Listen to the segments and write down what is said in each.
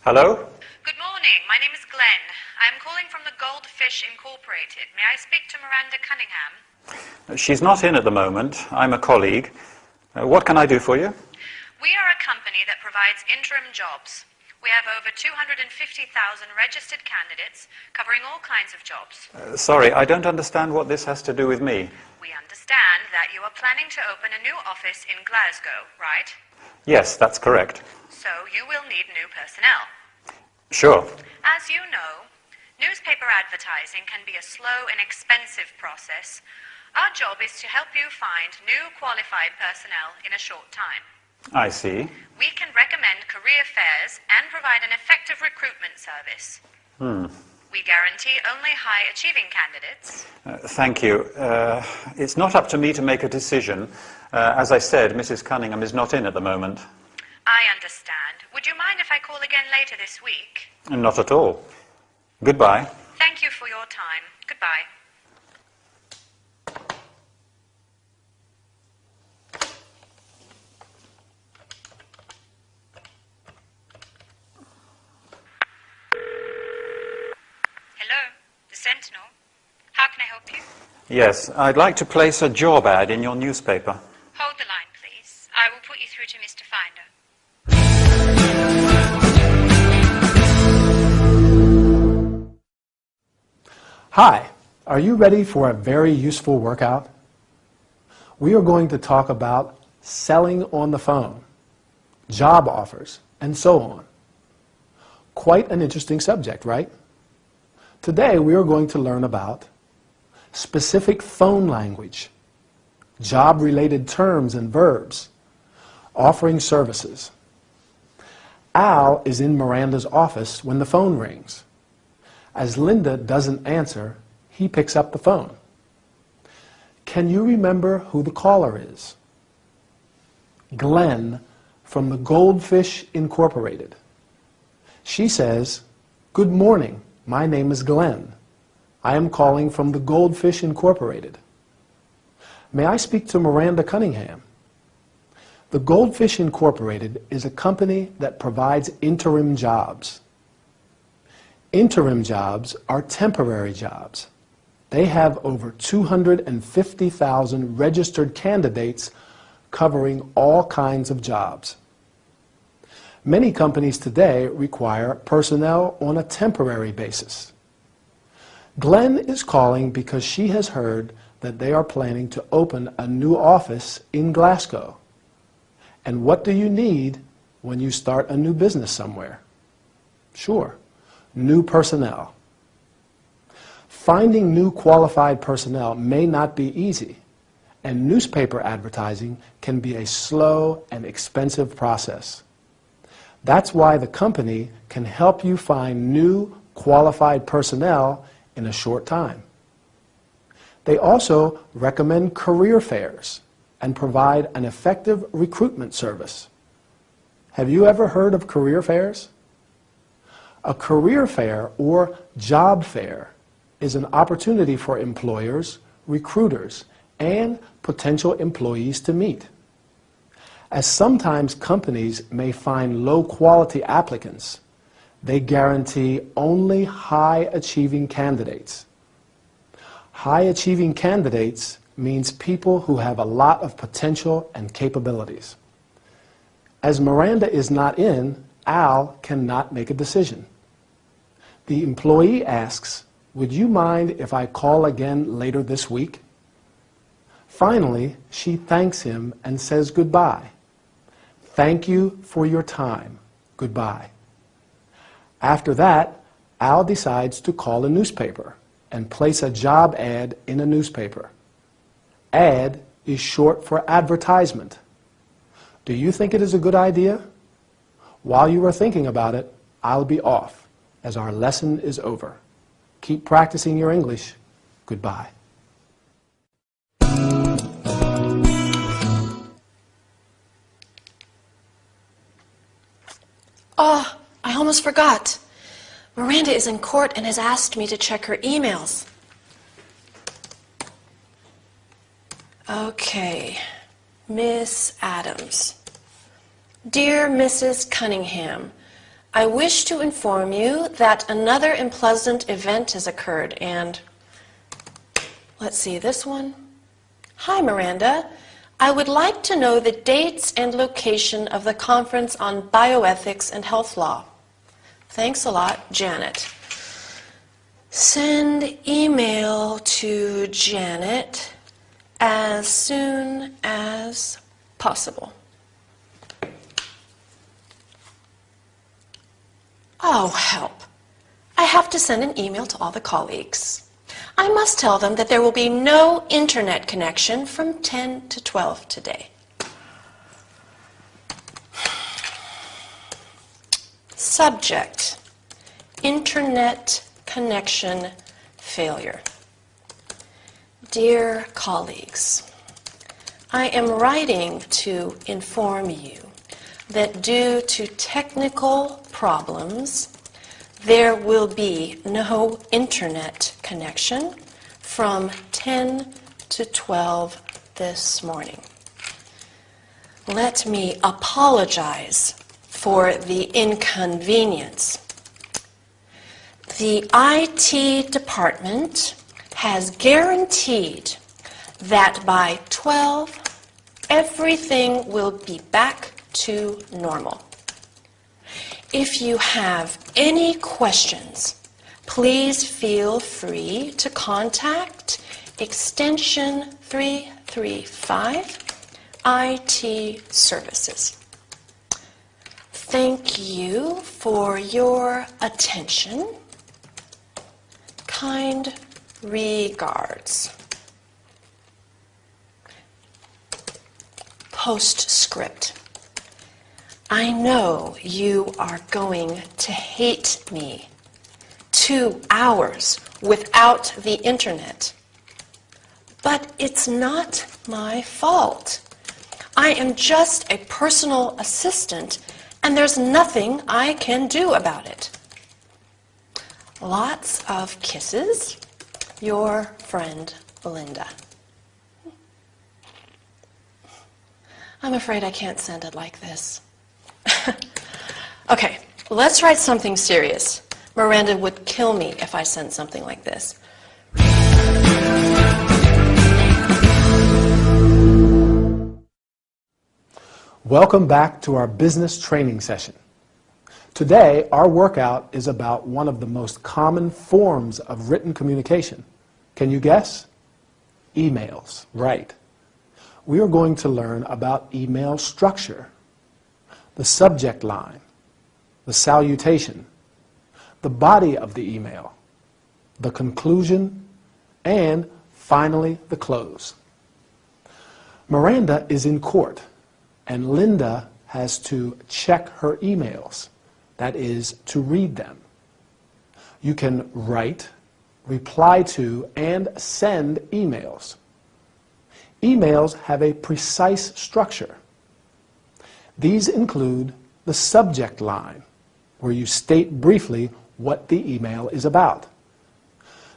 Hello? Good morning. My name is Glenn. I am calling from the Goldfish Incorporated. May I speak to Miranda Cunningham? She's not in at the moment. I'm a colleague. What can I do for you? We are a company that provides interim jobs. We have over 250,000 registered candidates covering all kinds of jobs. Sorry, I don't understand what this has to do with me. We understand that you are planning to open a new office in Glasgow, right? Yes, that's correct. So you will need new personnel. Sure. As you know, newspaper advertising can be a slow and expensive process. Our job is to help you find new qualified personnel in a short time. I see. We can recommend career fairs and provide an effective recruitment service. We guarantee only high-achieving candidates. Thank you. It's not up to me to make a decision. As I said, Mrs. Cunningham is not in at the moment. I understand. Would you mind if I call again later this week? Not at all. Goodbye. Thank you for your time. Goodbye. Hello, the Sentinel. How can I help you? Yes, I'd like to place a job ad in your newspaper. Hold the line, please. I will put you through to Mr. Finder. Hi, are you ready for a very useful workout? We are going to talk about selling on the phone, job offers, and so on. Quite an interesting subject, right? Today we are going to learn about specific phone language, job-related terms and verbs, offering services. Al is in Miranda's office when the phone rings. As Linda doesn't answer, he picks up the phone. Can you remember who the caller is? Glenn from the Goldfish Incorporated. She says, "Good morning, my name is Glenn. I am calling from the Goldfish Incorporated. May I speak to Miranda Cunningham?" The Goldfish Incorporated is a company that provides interim jobs. Interim jobs are temporary jobs. They have over 250,000 registered candidates covering all kinds of jobs. Many companies today require personnel on a temporary basis. Glenn is calling because she has heard that they are planning to open a new office in Glasgow. And what do you need when you start a new business somewhere? Sure, new personnel. Finding new qualified personnel may not be easy, and newspaper advertising can be a slow and expensive process. That's why the company can help you find new qualified personnel in a short time. They also recommend career fairs and provide an effective recruitment service. Have you ever heard of career fairs? A career fair or job fair is an opportunity for employers, recruiters, and potential employees to meet. As sometimes companies may find low-quality applicants, they guarantee only high-achieving candidates. High-achieving candidates means people who have a lot of potential and capabilities. As Miranda is not in, Al cannot make a decision. The employee asks, "Would you mind if I call again later this week?" Finally, she thanks him and says goodbye. "Thank you for your time. Goodbye." After that, Al decides to call a newspaper and place a job ad in a newspaper. Ad is short for advertisement. Do you think it is a good idea? While you are thinking about it, I'll be off, as our lesson is over. Keep practicing your English. Goodbye. Oh, I almost forgot. Miranda is in court and has asked me to check her emails. Okay, Miss Adams. Dear Mrs. Cunningham, I wish to inform you that another unpleasant event has occurred and, let's see, this one. Hi, Miranda. I would like to know the dates and location of the conference on bioethics and health law. Thanks a lot, Janet. Send email to Janet as soon as possible. Oh, help. I have to send an email to all the colleagues. I must tell them that there will be no internet connection from 10 to 12 today. Subject, internet connection failure. Dear colleagues, I am writing to inform you that due to technical problems, there will be no internet connection from 10 to 12 this morning. Let me apologize for the inconvenience. The IT department has guaranteed that by 12, everything will be back to normal. If you have any questions, please feel free to contact extension 335 IT Services. Thank you for your attention. Kind regards. Postscript. I know you are going to hate me. 2 hours without the internet. But it's not my fault. I am just a personal assistant, and there's nothing I can do about it. Lots of kisses. Your friend, Linda. I'm afraid I can't send it like this. Okay, let's write something serious. Miranda would kill me if I sent something like this. Welcome back to our business training session. Today, our workout is about one of the most common forms of written communication. Can you guess? Emails, right. We are going to learn about email structure, the subject line, the salutation, the body of the email, the conclusion, and finally the close. Miranda is in court, and Linda has to check her emails, that is, to read them. You can write, reply to, and send emails. Emails have a precise structure. These include the subject line, where you state briefly what the email is about.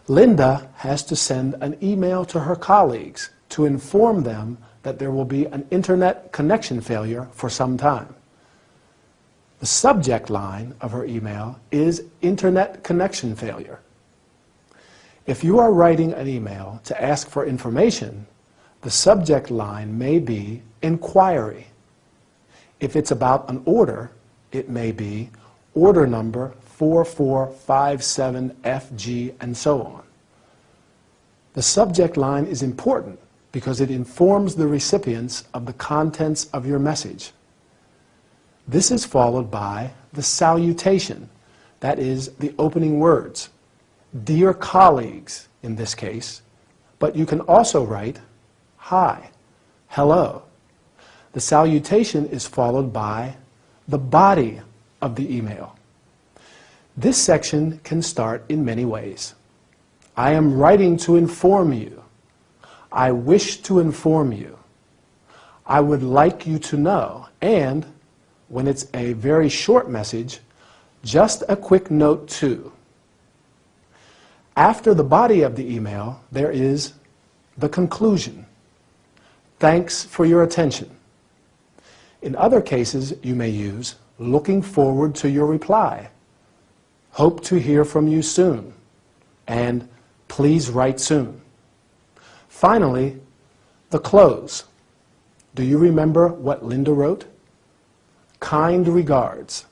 Linda has to send an email to her colleagues to inform them that there will be an internet connection failure for some time. The subject line of her email is internet connection failure. If you are writing an email to ask for information, the subject line may be inquiry. If it's about an order, it may be order number 4457FG and so on. The subject line is important because it informs the recipients of the contents of your message. This is followed by the salutation, that is, the opening words. Dear colleagues, in this case, but you can also write hi, hello. The salutation is followed by the body of the email. This section can start in many ways. I am writing to inform you. I wish to inform you. I would like you to know. And when it's a very short message, just a quick note too. After the body of the email, there is the conclusion. Thanks for your attention. In other cases, you may use looking forward to your reply. Hope to hear from you soon. And please write soon. Finally, the close. Do you remember what Linda wrote? Kind regards.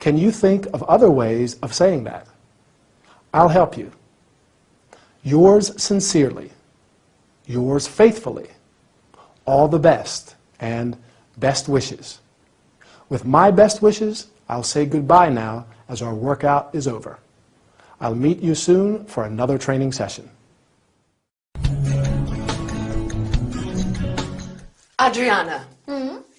Can you think of other ways of saying that? I'll help you. Yours sincerely. Yours faithfully. All the best and best wishes. With my best wishes, I'll say goodbye now as our workout is over. I'll meet you soon for another training session. Adriana,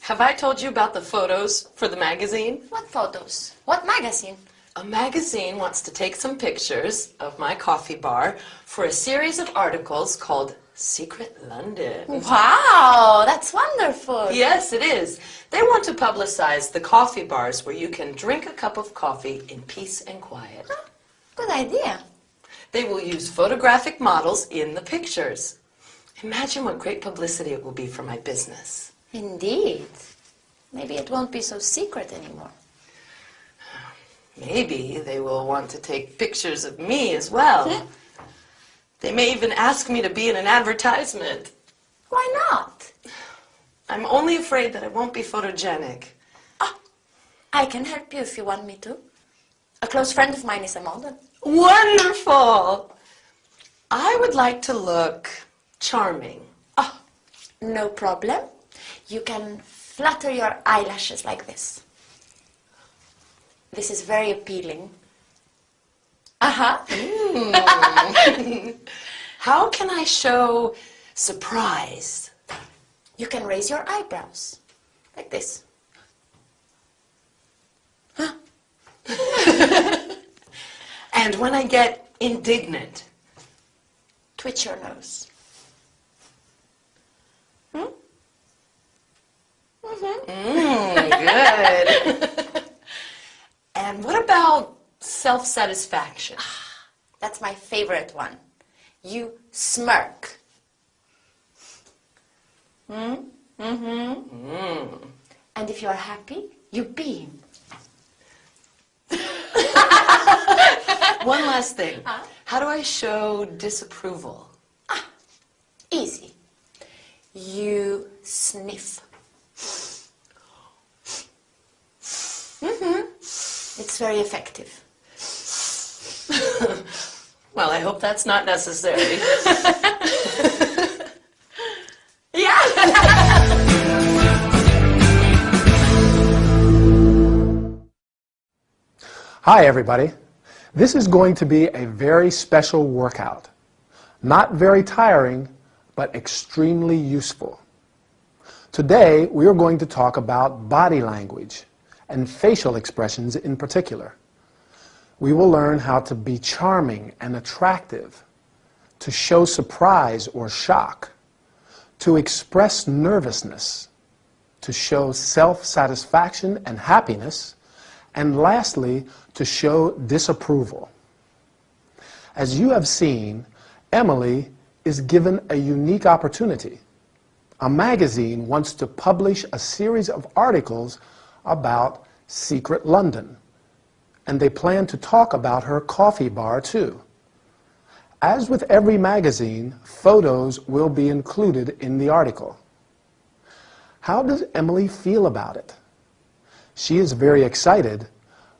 have I told you about the photos for the magazine? What photos? What magazine? A magazine wants to take some pictures of my coffee bar for a series of articles called Secret London. Wow, that's wonderful. Yes, it is. They want to publicize the coffee bars where you can drink a cup of coffee in peace and quiet. Huh, good idea. They will use photographic models in the pictures. Imagine what great publicity it will be for my business. Indeed. Maybe it won't be so secret anymore. Maybe they will want to take pictures of me as well. They may even ask me to be in an advertisement. Why not? I'm only afraid that I won't be photogenic. Oh, I can help you if you want me to. A close friend of mine is a model. Wonderful! I would like to look charming. Oh, no problem. You can flutter your eyelashes like this. This is very appealing. Uh-huh. How can I show surprise? You can raise your eyebrows, like this. Huh? And when I get indignant? Twitch your nose. Good. And what about self-satisfaction? That's my favorite one. You smirk. And if you're happy, you beam. One last thing. How do I show disapproval? Easy. You sniff. It's very effective. Well, I hope that's not necessary. Yeah! Hi, everybody. This is going to be a very special workout. Not very tiring, but extremely useful. Today, we are going to talk about body language and facial expressions in particular. We will learn how to be charming and attractive, to show surprise or shock, to express nervousness, to show self-satisfaction and happiness, and lastly, to show disapproval. As you have seen, Emily is given a unique opportunity. A magazine wants to publish a series of articles about Secret London, and they plan to talk about her coffee bar too. As with every magazine, photos will be included in the article. How does Emily feel about it? She is very excited,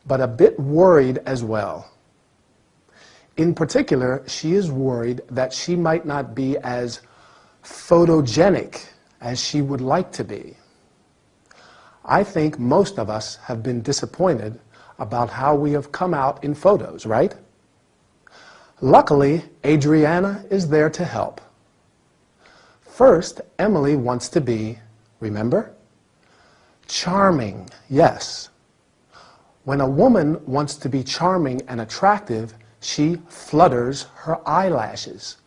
but a bit worried as well. In particular, she is worried that she might not be as photogenic as she would like to be. I think most of us have been disappointed about how we have come out in photos, right? Luckily, Adriana is there to help. First, Emily wants to be, remember? Charming, yes. When a woman wants to be charming and attractive, she flutters her eyelashes.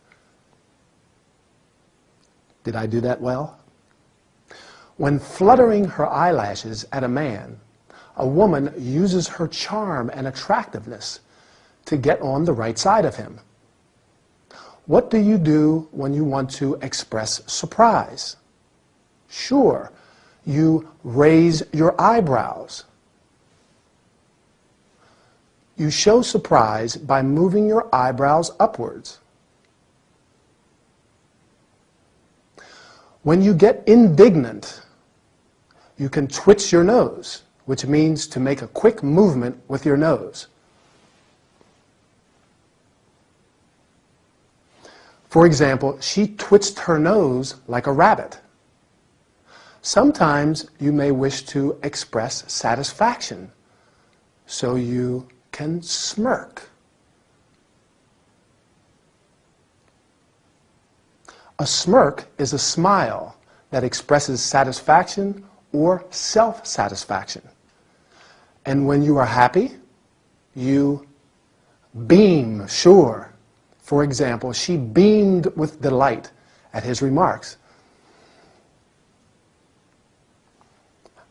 Did I do that well? When fluttering her eyelashes at a man, a woman uses her charm and attractiveness to get on the right side of him. What do you do when you want to express surprise? Sure, You raise your eyebrows. You show surprise by moving your eyebrows upwards. When you get indignant, you can twitch your nose, which means to make a quick movement with your nose. For example, she twitched her nose like a rabbit. Sometimes you may wish to express satisfaction, so you can smirk. A smirk is a smile that expresses satisfaction or self-satisfaction. And when you are happy, you beam, sure. For example, she beamed with delight at his remarks.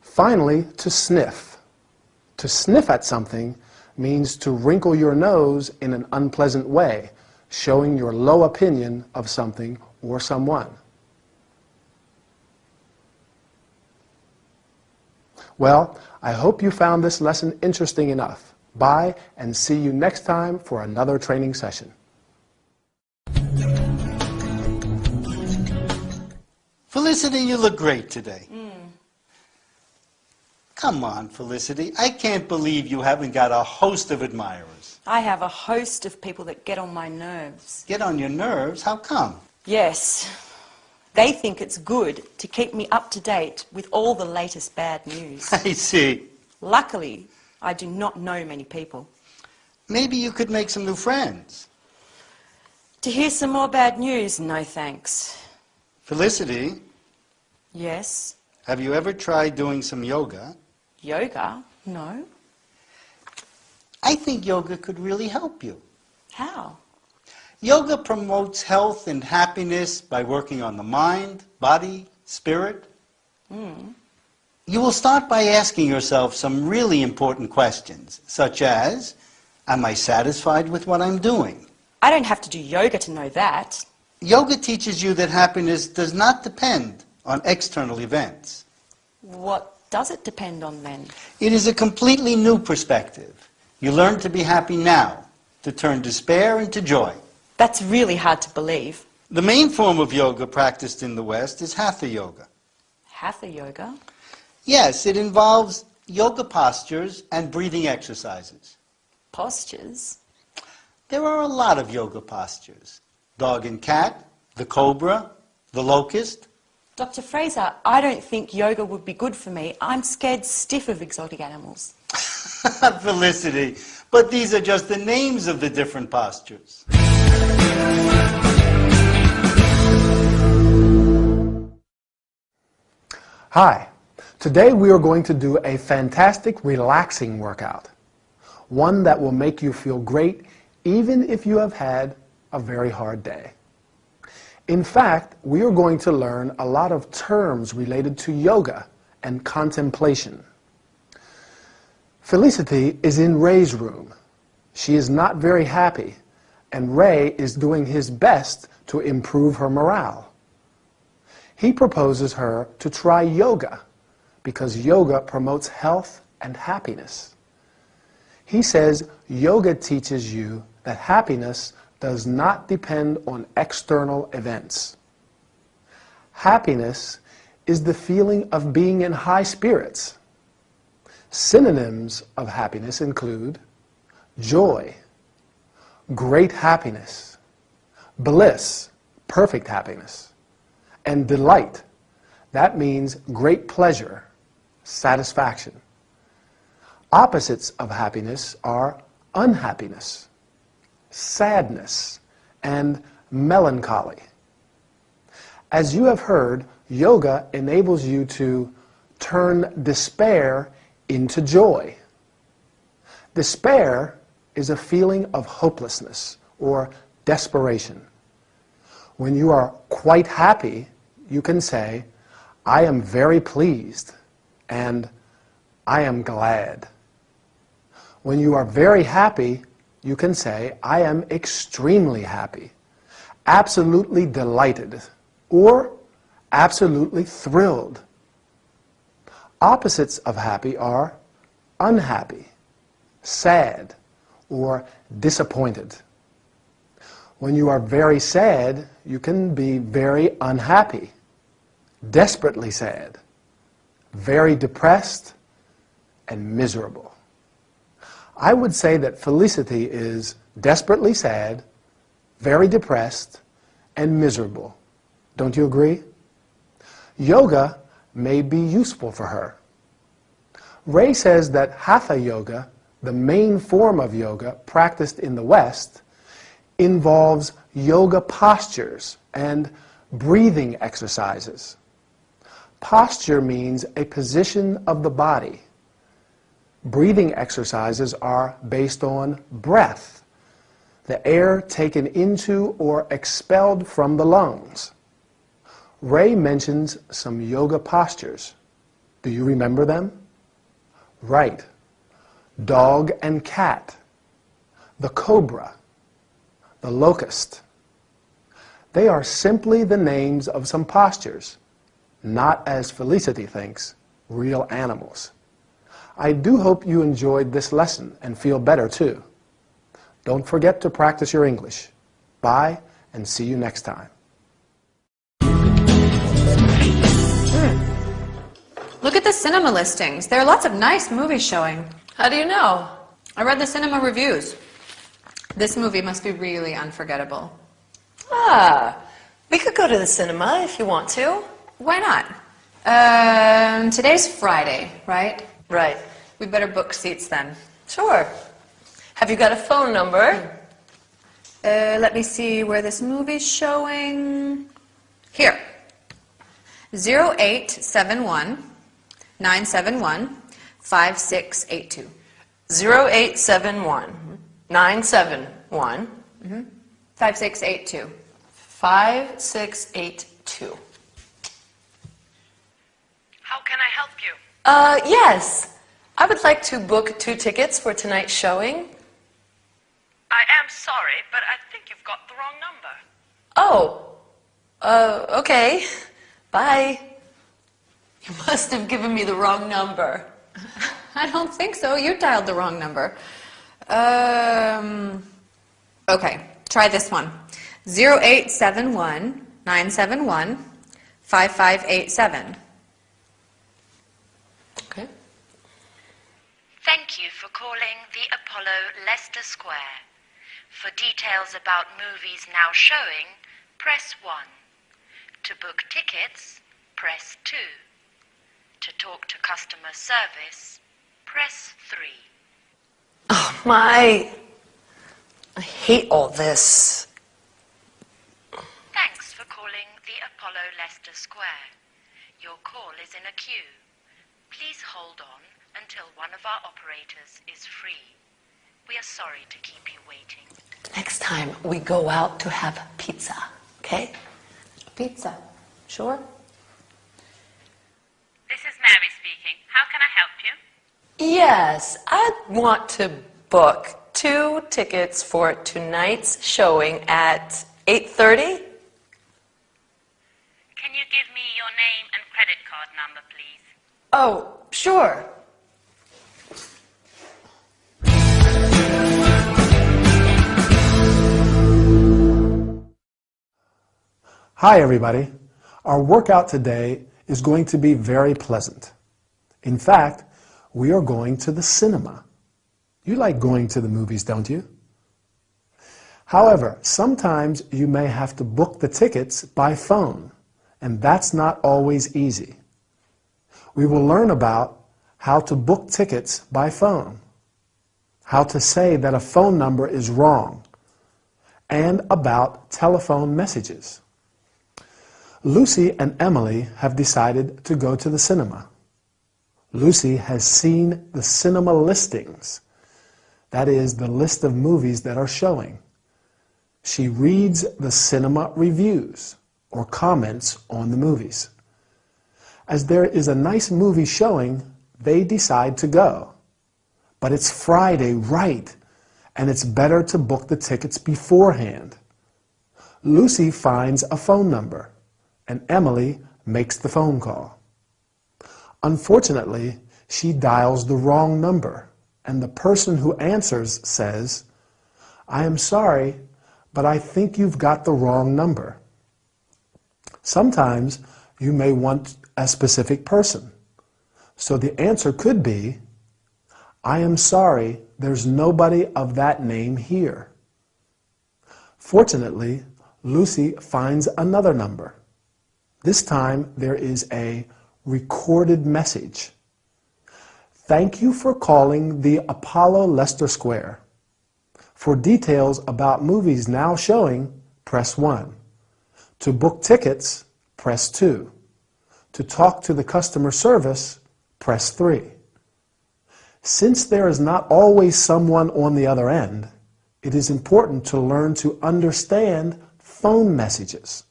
Finally, to sniff. To sniff at something means to wrinkle your nose in an unpleasant way, showing your low opinion of something or someone. Well, I hope you found this lesson interesting enough. Bye, and see you next time for another training session. Felicity, you look great today. Come on, Felicity. I can't believe you haven't got a host of admirers. I have a host of people that get on my nerves. Get on your nerves? How come? Yes. They think it's good to keep me up to date with all the latest bad news. I see. Luckily, I do not know many people. Maybe you could make some new friends. To hear some more bad news, no thanks. Felicity, Yes. have you ever tried doing some yoga? Yoga? No. I think yoga could really help you. How? Yoga promotes health and happiness by working on the mind, body, spirit. You will start by asking yourself some really important questions, such as, am I satisfied with what I'm doing? I don't have to do yoga to know that. Yoga teaches you that happiness does not depend on external events. What does it depend on then? It is a completely new perspective. You learn to be happy now, to turn despair into joy. That's really hard to believe. The main form of yoga practiced in the West is Hatha yoga. Hatha yoga? Yes, it involves yoga postures and breathing exercises. Postures? There are a lot of yoga postures. Dog and cat, the cobra, the locust. Dr. Fraser, I don't think yoga would be good for me. I'm scared stiff of exotic animals. Felicity, but these are just the names of the different postures. Hi. Today we are going to do a fantastic relaxing workout. One that will make you feel great even if you have had a very hard day. In fact, we are going to learn a lot of terms related to yoga and contemplation. Felicity is in Ray's room. She is not very happy, and Ray is doing his best to improve her morale. He proposes her to try yoga because yoga promotes health and happiness. He says yoga teaches you that happiness does not depend on external events. Happiness is the feeling of being in high spirits. Synonyms of happiness include joy, great happiness, bliss, perfect happiness, and delight. That means great pleasure, satisfaction. Opposites of happiness are unhappiness, sadness, and melancholy. As you have heard, yoga enables you to turn despair into joy. Despair is a feeling of hopelessness or desperation. When you are quite happy, you can say, I am very pleased, and I am glad. When you are very happy, you can say, I am extremely happy, absolutely delighted, or absolutely thrilled. Opposites of happy are unhappy, sad, or disappointed. When you are very sad, you can be very unhappy, desperately sad, very depressed, and miserable. I would say that felicity is desperately sad, very depressed, and miserable. Don't you agree? Yoga may be useful for her. Ray says that Hatha yoga, the main form of yoga practiced in the West, involves yoga postures and breathing exercises. Posture means a position of the body. Breathing exercises are based on breath, the air taken into or expelled from the lungs. Ray mentions some yoga postures. Do you remember them? Right. Dog and cat, the cobra, the locust. They are simply the names of some postures, not, as Felicity thinks, real animals. I do hope you enjoyed this lesson and feel better too. Don't forget to practice your English. Bye, and see you next time. Look at the cinema listings. There are lots of nice movies showing. How do you know? I read the cinema reviews. This movie must be really unforgettable. Ah, we could go to the cinema if you want to. Why not? Today's Friday, right? Right. We better book seats then. Sure. Have you got a phone number? Let me see where this movie's showing. Here. 0871 971 5682. 0871 971 5682. 5682. How can I help you? Yes. I would like to book 2 tickets for tonight's showing. I am sorry, but I think you've got the wrong number. Oh. Okay. Bye. You must have given me the wrong number. I don't think so. You dialed the wrong number. Okay, try this one. 0871 971 5587. Okay. Thank you for calling the Apollo Leicester Square. For details about movies now showing, press 1. To book tickets, press 2. To talk to customer service, press 3. Oh, my. I hate all this. Thanks for calling the Apollo Leicester Square. Your call is in a queue. Please hold on until one of our operators is free. We are sorry to keep you waiting. Next time we go out to have pizza, okay? Pizza. Sure. This is Mary speaking. How can I help you? Yes, I'd want to book 2 tickets for tonight's showing at 8:30. Can you give me your name and credit card number, please? Oh, sure. Hi, everybody. Our workout today is going to be very pleasant. In fact, we are going to the cinema. You like going to the movies, don't you? However, sometimes you may have to book the tickets by phone, and that's not always easy. We will learn about how to book tickets by phone, how to say that a phone number is wrong, and about telephone messages. Lucy and Emily have decided to go to the cinema. Lucy has seen the cinema listings. That is, the list of movies that are showing. She reads the cinema reviews or comments on the movies. As there is a nice movie showing, they decide to go. But it's Friday, right? And it's better to book the tickets beforehand. Lucy finds a phone number, and Emily makes the phone call. Unfortunately, she dials the wrong number, and the person who answers says, "I am sorry, but I think you've got the wrong number." Sometimes you may want a specific person, so the answer could be, "I am sorry, there's nobody of that name here." Fortunately, Lucy finds another number. This time there is a recorded message. "Thank you for calling the Apollo Leicester Square. For details about movies now showing, press 1. To book tickets, press 2. To talk to the customer service, press 3. Since there is not always someone on the other end, it is important to learn to understand phone messages.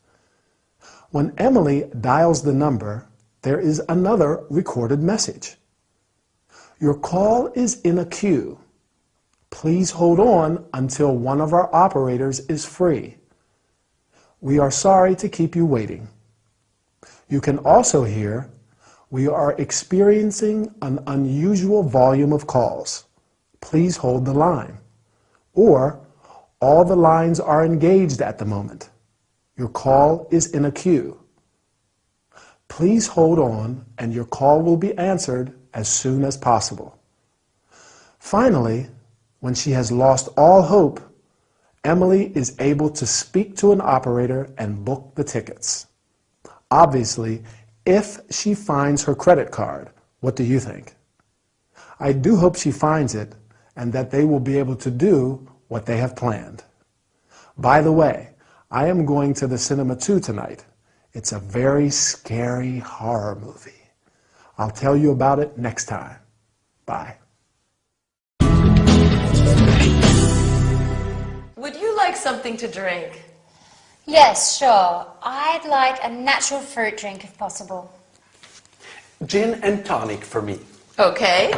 When Emily dials the number, there is another recorded message. Your call is in a queue. Please hold on until one of our operators is free. We are sorry to keep you waiting." You can also hear, "We are experiencing an unusual volume of calls. Please hold the line." Or, "All the lines are engaged at the moment. Your call is in a queue. Please hold on and your call will be answered as soon as possible." Finally, when she has lost all hope, Emily is able to speak to an operator and book the tickets. Obviously, if she finds her credit card, what do you think? I do hope she finds it and that they will be able to do what they have planned. By the way, I am going to the cinema too tonight. It's a very scary horror movie. I'll tell you about it next time. Bye. Would you like something to drink? Yes, sure. I'd like a natural fruit drink if possible. Gin and tonic for me. Okay.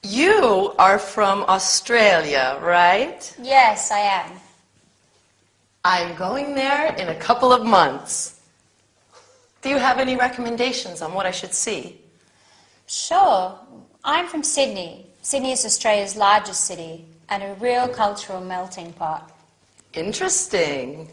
You are from Australia, right? Yes, I am. I'm going there in a couple of months. Do you have any recommendations on what I should see? Sure. I'm from Sydney. Sydney is Australia's largest city and a real cultural melting pot. Interesting.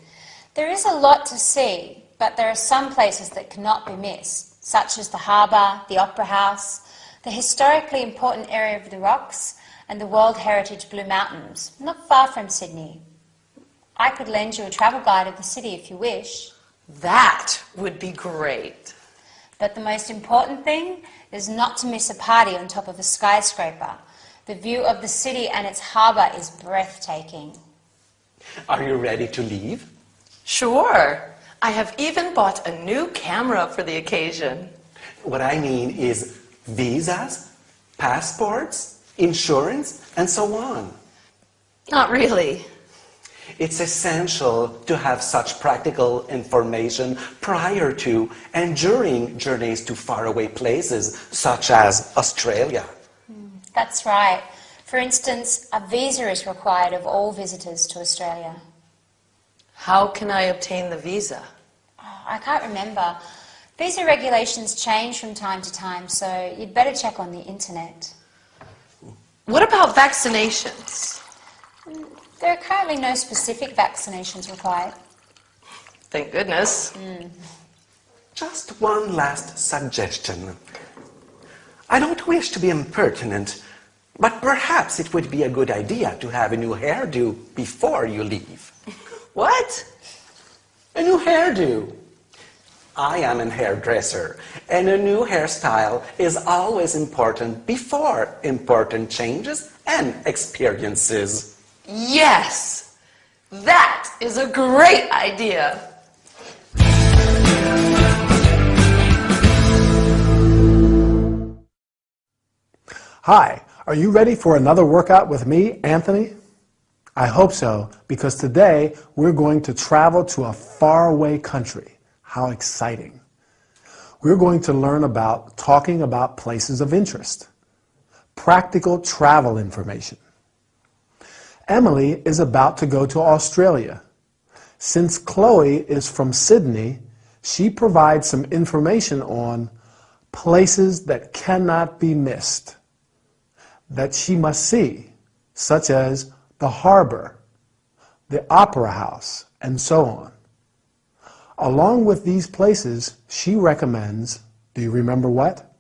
There is a lot to see, but there are some places that cannot be missed, such as the harbour, the Opera House, the historically important area of the Rocks, and the World Heritage Blue Mountains, not far from Sydney. I could lend you a travel guide of the city if you wish. That would be great. But the most important thing is not to miss a party on top of a skyscraper. The view of the city and its harbour is breathtaking. Are you ready to leave? Sure. I have even bought a new camera for the occasion. What I mean is visas, passports, insurance, and so on. Not really. It's essential to have such practical information prior to and during journeys to faraway places such as Australia. That's right. For instance, a visa is required of all visitors to Australia. How can I obtain the visa? Oh, I can't remember. Visa regulations change from time to time, so you'd better check on the internet. What about vaccinations? There are currently no specific vaccinations required. Thank goodness. Just one last suggestion. I don't wish to be impertinent, but perhaps it would be a good idea to have a new hairdo before you leave. What? A new hairdo. I am a hairdresser, and a new hairstyle is always important before important changes and experiences. Yes! That is a great idea! Hi, are you ready for another workout with me, Anthony? I hope so, because today we're going to travel to a faraway country. How exciting. We're going to learn about talking about places of interest, practical travel information. Emily is about to go to Australia. Since Chloe is from Sydney, she provides some information on places that cannot be missed, that she must see, such as the harbor, the opera house, and so on. Along with these places, she recommends, do you remember what?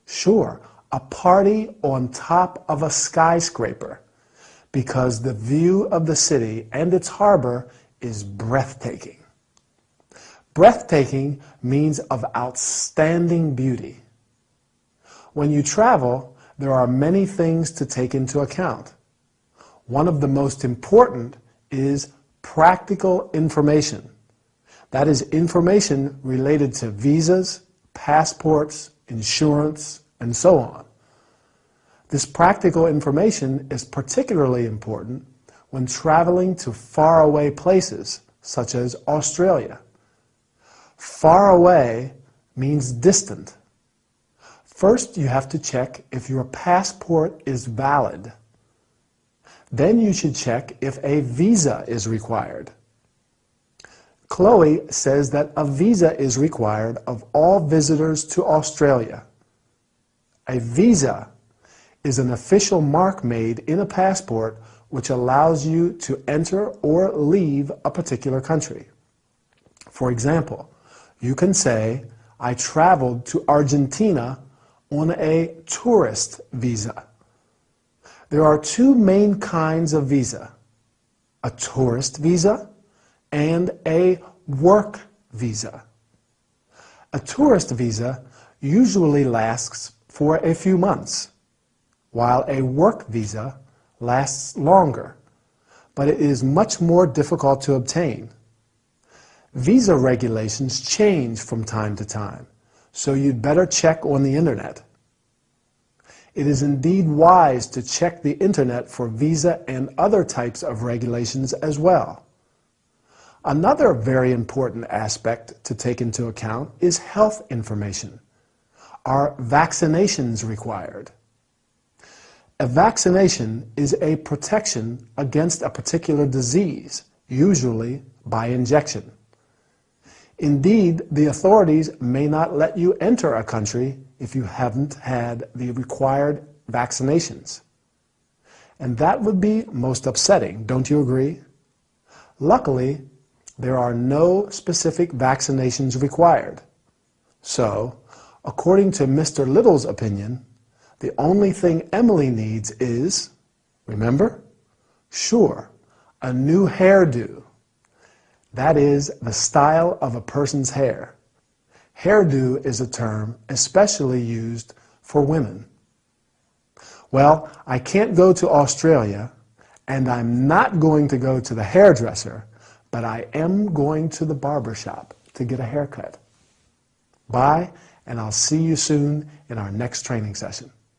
Sure, a party on top of a skyscraper, because the view of the city and its harbor is breathtaking. Breathtaking means of outstanding beauty. When you travel, there are many things to take into account. One of the most important is practical information. That is information related to visas, passports, insurance, and so on. This practical information is particularly important when traveling to faraway places, such as Australia. Far away means distant. First, you have to check if your passport is valid. Then you should check if a visa is required. Chloe says that a visa is required of all visitors to Australia. A visa is an official mark made in a passport which allows you to enter or leave a particular country. For example, you can say, I traveled to Argentina on a tourist visa. There are two main kinds of visa, a tourist visa and a work visa. A tourist visa usually lasts for a few months, while a work visa lasts longer, but it is much more difficult to obtain. Visa regulations change from time to time, so you'd better check on the internet. It is indeed wise to check the internet for visa and other types of regulations as well. Another very important aspect to take into account is health information. Are vaccinations required? A vaccination is a protection against a particular disease, usually by injection. Indeed, the authorities may not let you enter a country if you haven't had the required vaccinations. And that would be most upsetting, don't you agree? Luckily, there are no specific vaccinations required. So, according to Mr. Little's opinion, the only thing Emily needs is, remember? Sure, a new hairdo. That is the style of a person's hair. Hairdo is a term especially used for women. Well, I can't go to Australia, and I'm not going to go to the hairdresser, but I am going to the barber shop to get a haircut. Bye, and I'll see you soon in our next training session.